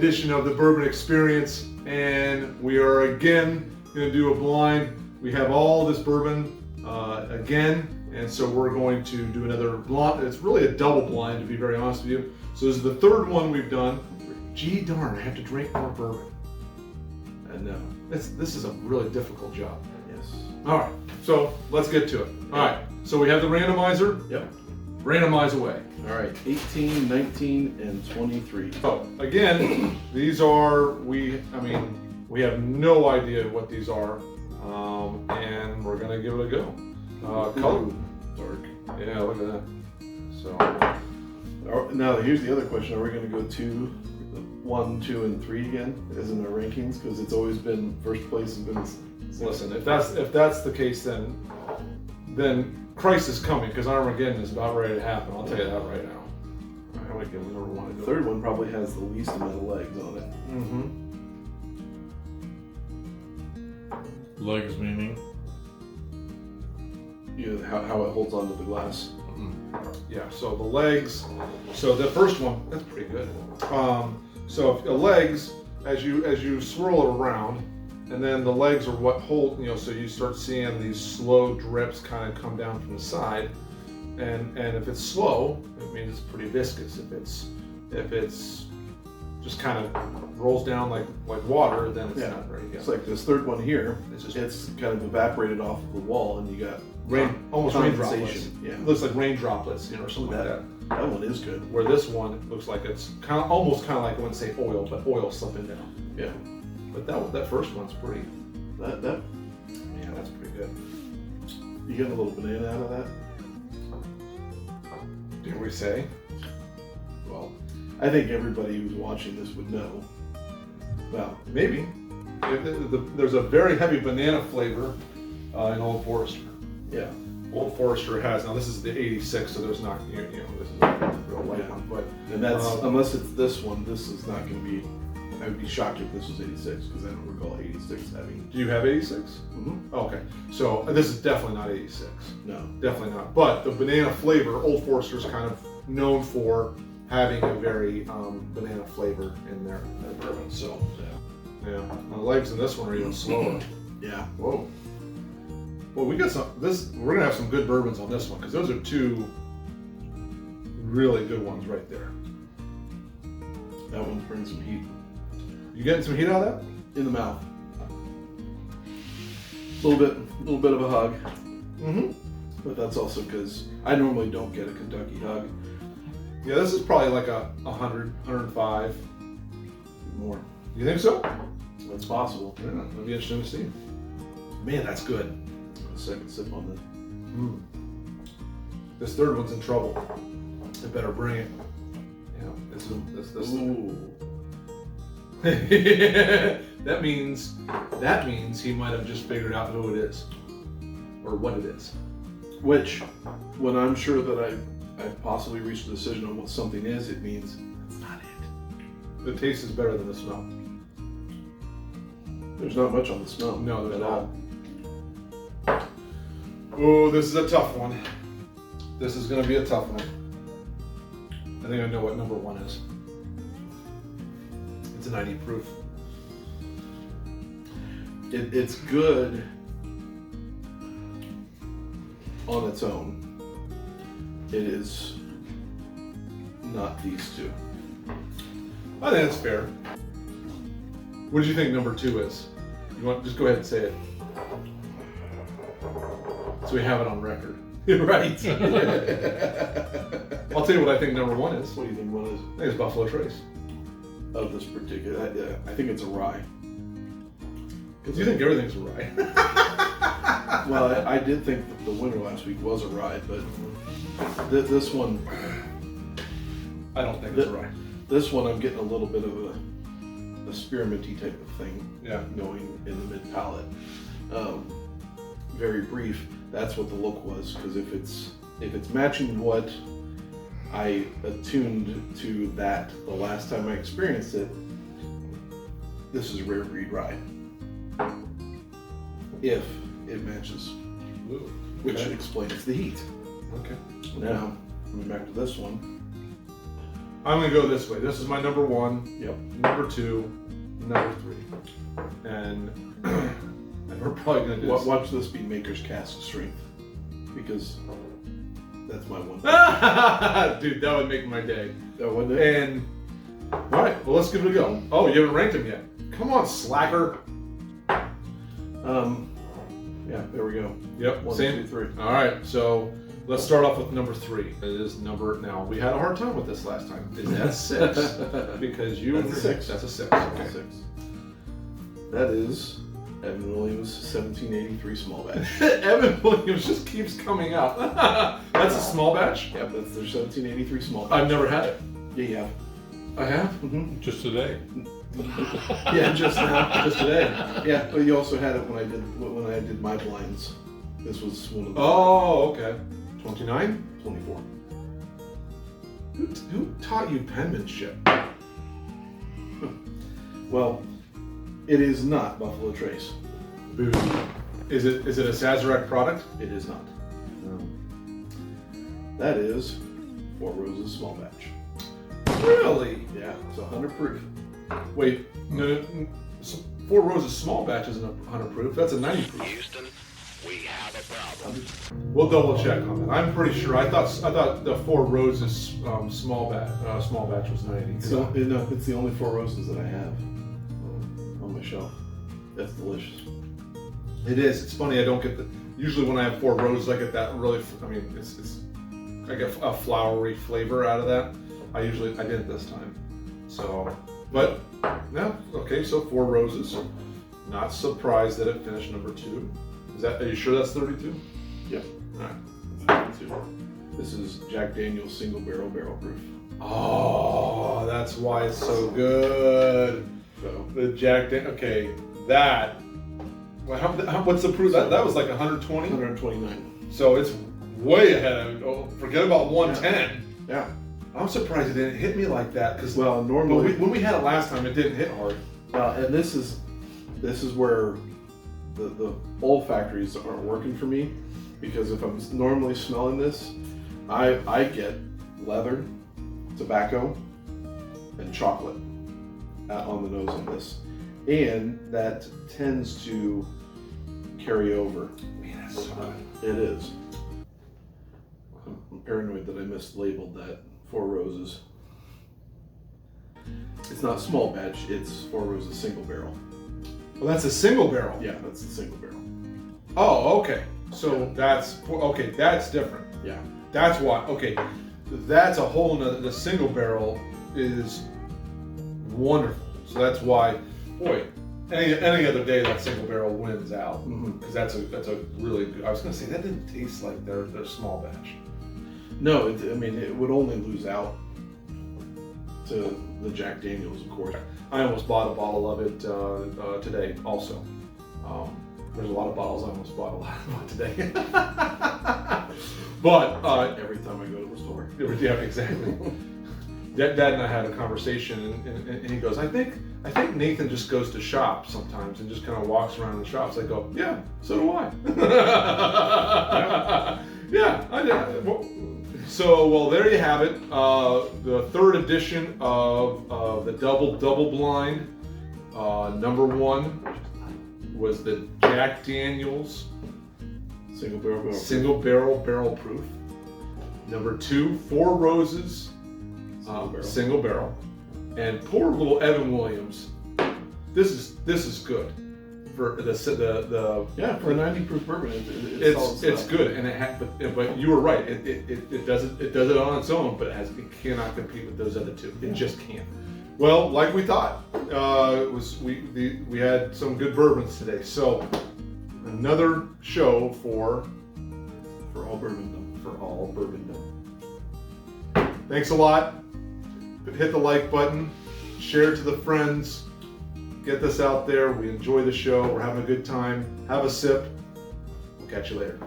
edition of the Bourbon Experience, and we are again going to do a blind. We have all this bourbon again, and so we're going to do another blind. It's really a double blind, to be very honest with you. So this is the third one we've done. Gee darn, I have to drink more bourbon. And this is a really difficult job. Yes. All right, so let's get to it. All right, so we have the randomizer. Yep. Randomize away. All right, 18, 19, and 23. So again, these are, we have no idea what these are, and we're gonna give it a go. Color. Dark. Yeah, look at that. So, Now here's the other question: are we going to go 2, 1, 2, and 3 again, as in our rankings? Because it's always been first place has been. listen, if that's the case, then Christ is coming, because Armageddon is about ready to happen. I'll tell you that right now. I might give number one. The third one probably has the least amount of legs on it. Mm-hmm. Legs meaning? You know, how it holds onto the glass. Yeah, so the legs, so the first one, that's pretty good. So if the legs, as you swirl it around, and then the legs are what hold, so you start seeing these slow drips kind of come down from the side. And if it's slow, it means it's pretty viscous. If it's just kind of rolls down like water, then it's not very good. It's like this third one here. It's It's kind of evaporated off the wall, and you got almost rain droplets. condensation. Yeah. It looks like rain droplets, or something like that. That one is good. Where this one looks like it's almost like, I wouldn't say oil, but oil slipping down. Yeah. But that first one's pretty. That Yeah, that's pretty good. you get a little banana out of that. Didn't we say? Well, I think everybody who's watching this would know. Well, Maybe. There's a very heavy banana flavor in Old Forester. yeah. Old Forester has, now this is the 86, so there's not, this is a real light one, but And that's unless it's this one, this is not going to be. I would be shocked if this was 86 because I don't recall 86 having. do you have 86? Mm-hmm. Okay, so this is definitely not 86. No. Definitely not. But the banana flavor, Old Forester's kind of known for having a very banana flavor in their bourbon. So, yeah. The legs in this one are even slower. Yeah. Whoa. Well, we got we're gonna have some good bourbons on this one, because those are two really good ones right there. That one's bringing some heat You getting some heat out of that? in the mouth. A little bit of a hug. Mm-hmm. But that's also because I normally don't get a Kentucky hug. Yeah, this is probably like a 100, 105. More. You think so? That's possible. Yeah, it'll be interesting to see. Man, that's good. Second sip on This third one's in trouble. I better bring it. Yeah, this. Ooh. that means he might have just figured out who it is, or what it is. Which, when I'm sure that I've possibly reached a decision on what something is, it means it's not it. The taste is better than the smell. There's not much on the smell. No, there's at not. all. Oh, this is a tough one. This is going to be a tough one. I think I know what number one is. It's a 90 proof. It's good on its own. It is not these two. I think that's fair. What did you think number two is? You want just go ahead and say it, so we have it on record. Right. I'll tell you what I think number one is. What do you think one is? I think it's Buffalo Trace. Of this particular, I think it's a rye. Because you think everything's a rye. Well, I did think that the winner last week was a rye, but this one, I don't think it's a rye. this one, I'm getting a little bit of a spearminty type of thing. Yeah. Going in the mid palate. Very brief. That's what the look was, because if it's matching what I attuned to that the last time I experienced it, this is rare breed rye. If it matches, Ooh, which okay. explains the heat. Okay. Now, coming back to this one, I'm gonna go this way. This is my number 1. Yep. Number 2. Number 3. And we're probably gonna do this. Watch this be Maker's Cask Strength, because that's my one. Dude, that would make my day. That wouldn't it? And all right, well, let's give it a go. Oh, you haven't ranked them yet. Come on, slacker. Yeah, there we go. Yep, 1, same. 2, 3. All right, so let's start off with number 3. It is now. We had a hard time with this last time. Is that 6? Because you That's a 6. That's a 6. Okay. 6. That is Evan Williams 1783 small batch. Evan Williams just keeps coming out. That's a small batch. Yep, that's their 1783 small batch. I've never had it. Yeah, you have. I have. Mm-hmm. Just today. Yeah, just now. Just today. Yeah, but you also had it when I did my blinds. This was one of the Oh, okay. 29. 24. Who taught you penmanship? Well, it is not Buffalo Trace. Boo. Is it a Sazerac product? It is not. That is Four Roses small batch. Really? Yeah, it's 100 proof. Wait, no, Four Roses small batch isn't 100 proof. That's a 90 proof. Houston, we have a problem. We'll double check on that. I'm pretty sure. I thought the Four Roses small batch was 90. So no, it's the only Four Roses that I have on my shelf. That's delicious. It is. It's funny. I don't get the. Usually when I have Four Roses, I get that really. I mean, I get a flowery flavor out of that. I didn't this time. So, but no. Okay, so Four Roses. Not surprised that it finished number 2. Are you sure that's 32? Yep. All right. 32. This is Jack Daniel's single barrel proof. Oh, that's why it's so good. So The Jack Daniel. Okay, that. Well, what's the proof? That was like 120. 129. So it's way ahead of. Oh, forget about 110. Yeah. I'm surprised it didn't hit me like that. Because Well, normally when we had it last time, it didn't hit hard. and this is where the olfactories aren't working for me, because if I'm normally smelling this, I get leather, tobacco, and chocolate on the nose on this, and that tends to carry over. Man, that's so good. It is. I'm paranoid that I mislabeled that Four Roses. It's not small batch, it's Four Roses single barrel. Well, that's a single barrel. Yeah, that's the single barrel. Oh, okay. So that's different. Yeah. That's why. Okay, that's a whole nother. The single barrel is wonderful. So that's why, boy, any other day that single barrel wins out, because that's a really good. I was gonna say that didn't taste like their small batch. No, I mean it would only lose out to the Jack Daniels, of course. I almost bought a bottle of it today. Also, there's a lot of bottles I almost bought a lot of today. But Every time I go to the store. yeah, exactly. Dad and I had a conversation, and he goes, I think Nathan just goes to shops sometimes and just kind of walks around the shops. I go, yeah, so do I. Yeah, I did. Well, there you have it. The 3rd edition of the double blind. Number 1 was the Jack Daniel's single barrel proof. Number 2, Four Roses single barrel. And poor little Evan Williams. This is good for the For a 90 proof bourbon, it's good, and but you were right. It does it on its own, but it cannot compete with those other two. It just can't. Well, like we thought, we had some good bourbons today. So another show for all bourbondom. For all bourbondom. Thanks a lot. Hit the like button, share it to the friends. Get this out there. We enjoy the show. We're having a good time. Have a sip. We'll catch you later.